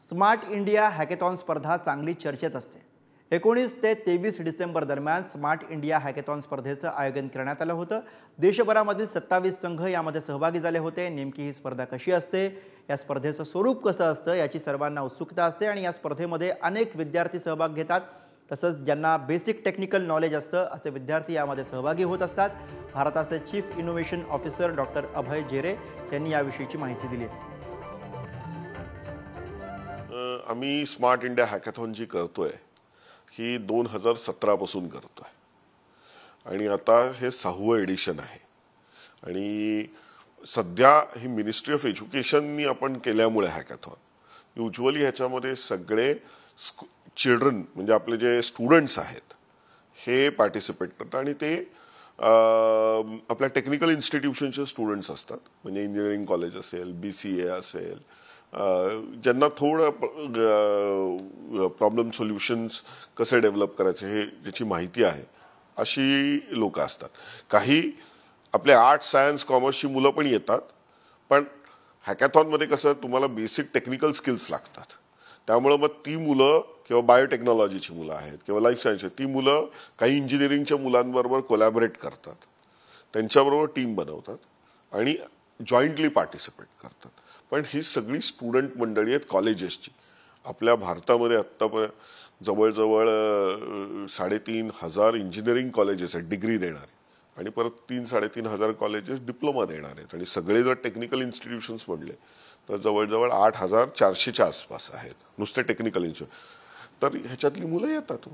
Smart India hackathon स्पर्धा चांगली चर्चेत असते। 19 ते 23 डिसेंबर दरम्यान स्मार्ट इंडिया हॅकेथॉन स्पर्धेचं आयोजन करण्यात आलं होतं। देशभरामधील 27 संघ यामध्ये सहभागी झाले होते। नेमकी ही स्पर्धा कशी असते, या स्पर्धेचं स्वरूप कसं असतं याची सर्वांना उत्सुकता असते आणि या स्पर्धेमध्ये अनेक विद्यार्थी सहभाग घेतात। तसंच ज्यांना बेसिक टेक्निकल नॉलेज असतं असे विद्यार्थी यामध्ये सहभागी होत असतात। भारताचे चीफ इनोव्हेशन ऑफिसर डॉक्टर अभय जेरे यांनी याविषयीची माहिती दिली आहे। आम्ही स्मार्ट इंडिया हॅकेथॉन जी करतोय ही 2017 पासून करतोय आणि आता हे 6वं एडिशन आहे आणि सध्या ही मिनिस्ट्री ऑफ एज्युकेशननी आपण केल्यामुळे हॅकेथॉन युजुअली ह्याच्यामध्ये सगळे चिल्ड्रन म्हणजे आपले जे स्टुडंट्स आहेत हे पार्टिसिपेट करतात आणि ते आपल्या टेक्निकल इन्स्टिट्यूशनचे स्टुडंट्स असतात, म्हणजे इंजिनिअरिंग कॉलेज असेल, BCA असेल, ज्यांना थोडं प्रॉब्लेम सोल्युशन्स कसे डेव्हलप करायचे हे ज्याची माहिती आहे अशी लोक असतात। काही आपले आर्ट्स, सायन्स, कॉमर्सची मुलं पण येतात, पण हॅकेथॉनमध्ये कसं तुम्हाला बेसिक टेक्निकल स्किल्स लागतात, त्यामुळे मग ती मुलं किंवा बायोटेक्नॉलॉजीची मुलं आहेत किंवा लाईफ सायन्सची ती मुलं काही इंजिनिअरिंगच्या मुलांबरोबर कोलॅबोरेट करतात, त्यांच्याबरोबर टीम बनवतात आणि जॉईंटली पार्टिसिपेट करतात। पण ही सगळी स्टुडंट मंडळी आहेत कॉलेजेसची। आपल्या भारतामध्ये आत्तापर्यंत जवळजवळ 3,500 इंजिनिअरिंग कॉलेजेस आहेत डिग्री देणारे आणि परत 3,500 कॉलेजेस डिप्लोमा देणार आहेत आणि सगळे जर टेक्निकल इन्स्टिट्यूशन्स म्हणले तर जवळजवळ 8,400च्या आसपास आहेत नुसते टेक्निकल इन्स्टिट्यूट। तर ह्याच्यातली मुलं येतात।